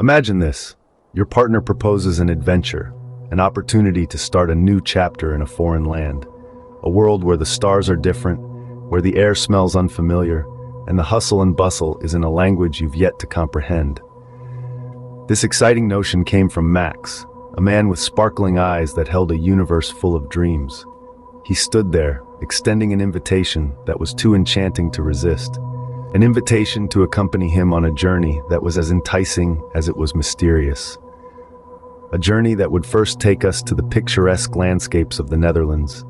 Imagine this. Your partner proposes an adventure, an opportunity to start a new chapter in a foreign land, a world where the stars are different, where the air smells unfamiliar, and the hustle and bustle is in a language you've yet to comprehend. This exciting notion came from Max, a man with sparkling eyes that held a universe full of dreams. He stood there, extending an invitation that was too enchanting to resist. An invitation to accompany him on a journey that was as enticing as it was mysterious. A journey that would first take us to the picturesque landscapes of the Netherlands,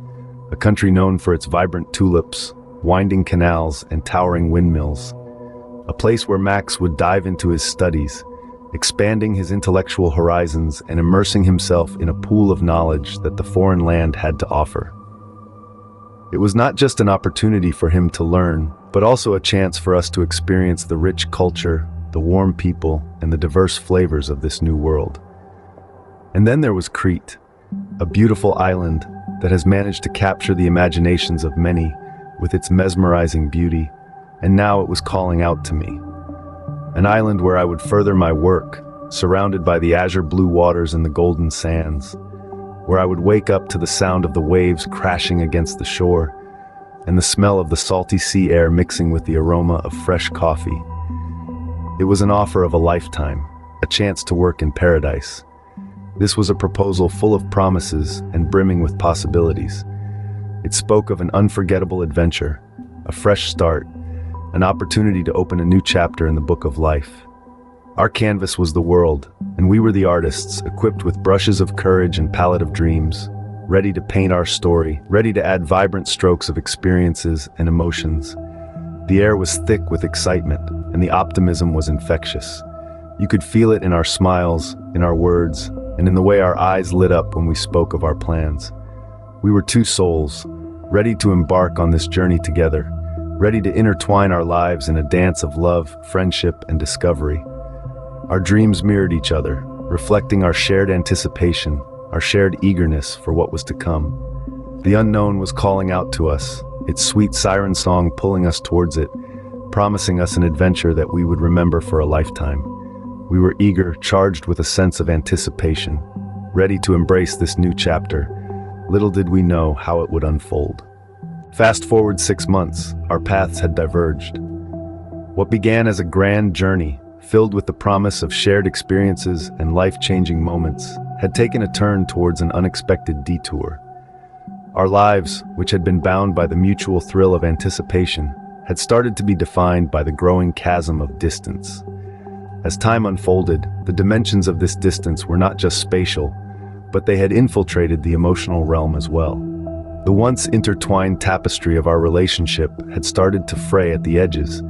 a country known for its vibrant tulips, winding canals, and towering windmills. A place where Max would dive into his studies, expanding his intellectual horizons and immersing himself in a pool of knowledge that the foreign land had to offer. It was not just an opportunity for him to learn, but also a chance for us to experience the rich culture, the warm people, and the diverse flavors of this new world. And then there was Crete, a beautiful island that has managed to capture the imaginations of many with its mesmerizing beauty, and now it was calling out to me. An island where I would further my work, surrounded by the azure blue waters and the golden sands, where I would wake up to the sound of the waves crashing against the shore, and the smell of the salty sea air mixing with the aroma of fresh coffee. It was an offer of a lifetime, a chance to work in paradise. This was a proposal full of promises and brimming with possibilities. It spoke of an unforgettable adventure, a fresh start, an opportunity to open a new chapter in the book of life. Our canvas was the world, and we were the artists, equipped with brushes of courage and palette of dreams, ready to paint our story, ready to add vibrant strokes of experiences and emotions. The air was thick with excitement, and the optimism was infectious. You could feel it in our smiles, in our words, and in the way our eyes lit up when we spoke of our plans. We were two souls, ready to embark on this journey together, ready to intertwine our lives in a dance of love, friendship, and discovery. Our dreams mirrored each other, reflecting our shared anticipation, our shared eagerness for what was to come. The unknown was calling out to us, its sweet siren song pulling us towards it, promising us an adventure that we would remember for a lifetime. We were eager, charged with a sense of anticipation, ready to embrace this new chapter. Little did we know how it would unfold. Fast forward 6 months, our paths had diverged. What began as a grand journey, filled with the promise of shared experiences and life-changing moments, had taken a turn towards an unexpected detour. Our lives, which had been bound by the mutual thrill of anticipation, had started to be defined by the growing chasm of distance. As time unfolded, the dimensions of this distance were not just spatial, but they had infiltrated the emotional realm as well. The once intertwined tapestry of our relationship had started to fray at the edges,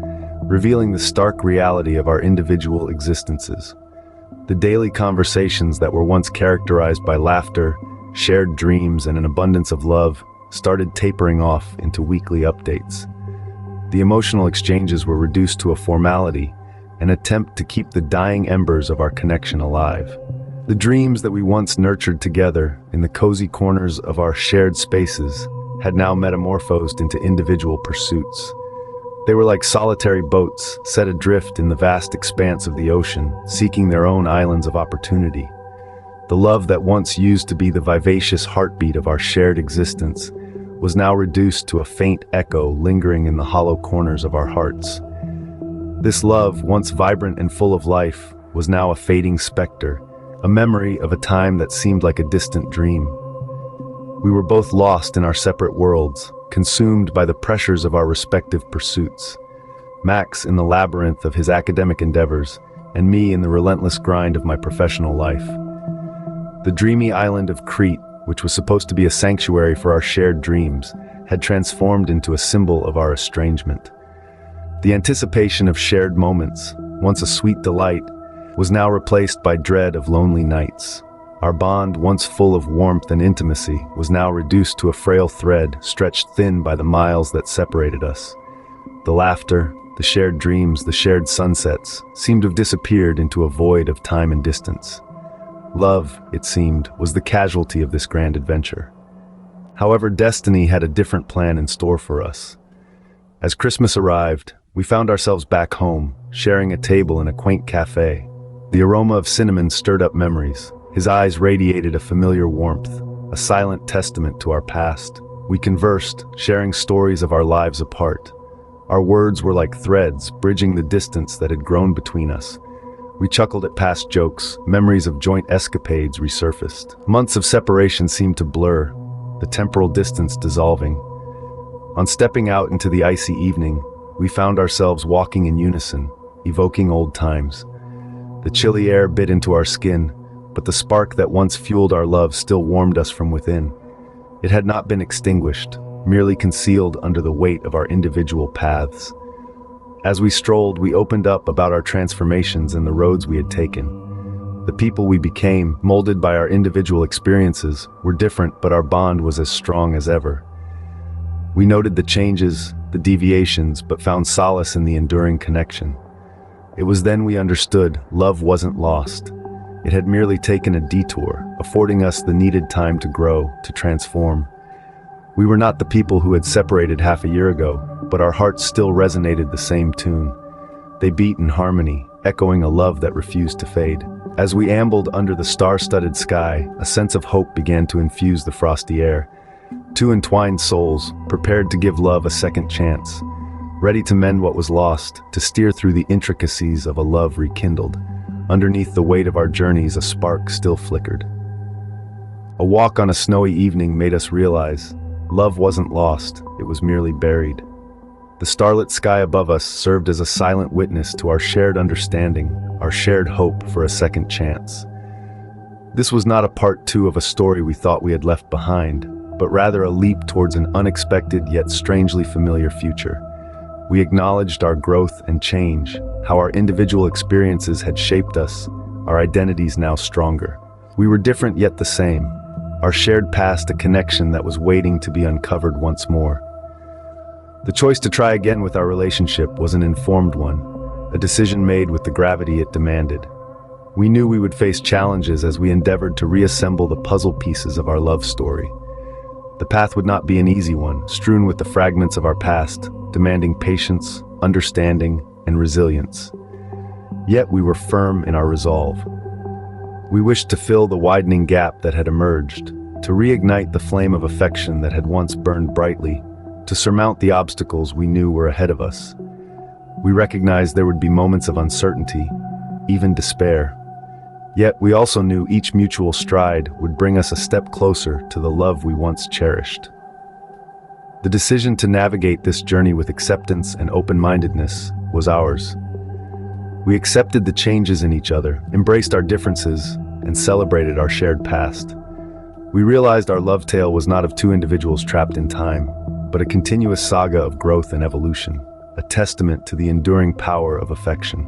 revealing the stark reality of our individual existences. The daily conversations that were once characterized by laughter, shared dreams, and an abundance of love started tapering off into weekly updates. The emotional exchanges were reduced to a formality, an attempt to keep the dying embers of our connection alive. The dreams that we once nurtured together in the cozy corners of our shared spaces had now metamorphosed into individual pursuits. They were like solitary boats set adrift in the vast expanse of the ocean, seeking their own islands of opportunity. The love that once used to be the vivacious heartbeat of our shared existence was now reduced to a faint echo lingering in the hollow corners of our hearts. This love, once vibrant and full of life, was now a fading specter, a memory of a time that seemed like a distant dream. We were both lost in our separate worlds, consumed by the pressures of our respective pursuits. Max in the labyrinth of his academic endeavors, and me in the relentless grind of my professional life. The dreamy island of Crete, which was supposed to be a sanctuary for our shared dreams, had transformed into a symbol of our estrangement. The anticipation of shared moments, once a sweet delight, was now replaced by dread of lonely nights. Our bond, once full of warmth and intimacy, was now reduced to a frail thread stretched thin by the miles that separated us. The laughter, the shared dreams, the shared sunsets seemed to have disappeared into a void of time and distance. Love, it seemed, was the casualty of this grand adventure. However, destiny had a different plan in store for us. As Christmas arrived, we found ourselves back home, sharing a table in a quaint cafe. The aroma of cinnamon stirred up memories. His eyes radiated a familiar warmth, a silent testament to our past. We conversed, sharing stories of our lives apart. Our words were like threads, bridging the distance that had grown between us. We chuckled at past jokes, memories of joint escapades resurfaced. Months of separation seemed to blur, the temporal distance dissolving. On stepping out into the icy evening, we found ourselves walking in unison, evoking old times. The chilly air bit into our skin, but the spark that once fueled our love still warmed us from within. It had not been extinguished, merely concealed under the weight of our individual paths. As we strolled, we opened up about our transformations and the roads we had taken. The people we became, molded by our individual experiences, were different, but our bond was as strong as ever. We noted the changes, the deviations, but found solace in the enduring connection. It was then we understood love wasn't lost. It had merely taken a detour, affording us the needed time to grow, to transform. We were not the people who had separated half a year ago, but our hearts still resonated the same tune. They beat in harmony, echoing a love that refused to fade. As we ambled under the star-studded sky, a sense of hope began to infuse the frosty air. Two entwined souls, prepared to give love a second chance, ready to mend what was lost, to steer through the intricacies of a love rekindled. Underneath the weight of our journeys, a spark still flickered. A walk on a snowy evening made us realize love wasn't lost, it was merely buried. The starlit sky above us served as a silent witness to our shared understanding, our shared hope for a second chance. This was not a part two of a story we thought we had left behind, but rather a leap towards an unexpected yet strangely familiar future. We acknowledged our growth and change, how our individual experiences had shaped us, our identities now stronger. We were different yet the same, our shared past a connection that was waiting to be uncovered once more. The choice to try again with our relationship was an informed one, a decision made with the gravity it demanded. We knew we would face challenges as we endeavored to reassemble the puzzle pieces of our love story. The path would not be an easy one, strewn with the fragments of our past, demanding patience, understanding, and resilience. Yet we were firm in our resolve. We wished to fill the widening gap that had emerged, to reignite the flame of affection that had once burned brightly, to surmount the obstacles we knew were ahead of us. We recognized there would be moments of uncertainty, even despair. Yet we also knew each mutual stride would bring us a step closer to the love we once cherished. The decision to navigate this journey with acceptance and open-mindedness was ours. We accepted the changes in each other, embraced our differences, and celebrated our shared past. We realized our love tale was not of two individuals trapped in time, but a continuous saga of growth and evolution, a testament to the enduring power of affection.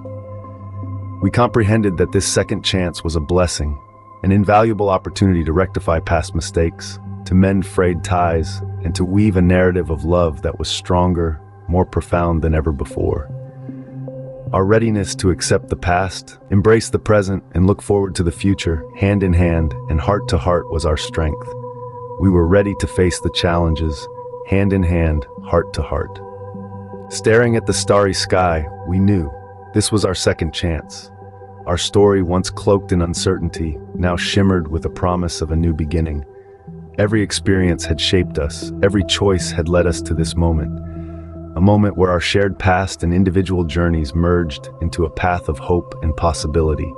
We comprehended that this second chance was a blessing, an invaluable opportunity to rectify past mistakes, to mend frayed ties, and to weave a narrative of love that was stronger, more profound than ever before. Our readiness to accept the past, embrace the present, and look forward to the future, hand in hand and heart to heart, was our strength. We were ready to face the challenges, hand in hand, heart to heart. Staring at the starry sky, we knew this was our second chance. Our story, once cloaked in uncertainty, now shimmered with the promise of a new beginning. Every experience had shaped us, every choice had led us to this moment, a moment where our shared past and individual journeys merged into a path of hope and possibility.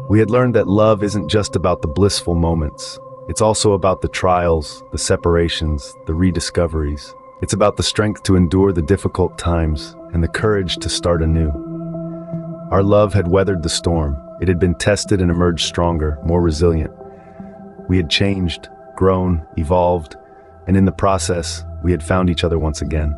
We had learned that love isn't just about the blissful moments. It's also about the trials, the separations, the rediscoveries. It's about the strength to endure the difficult times and the courage to start anew. Our love had weathered the storm. It had been tested and emerged stronger, more resilient. We had changed, grown, evolved, and in the process, we had found each other once again.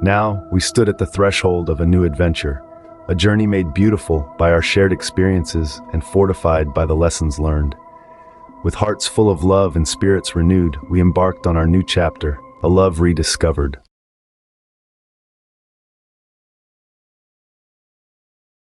Now, we stood at the threshold of a new adventure, a journey made beautiful by our shared experiences and fortified by the lessons learned. With hearts full of love and spirits renewed, we embarked on our new chapter, a love rediscovered.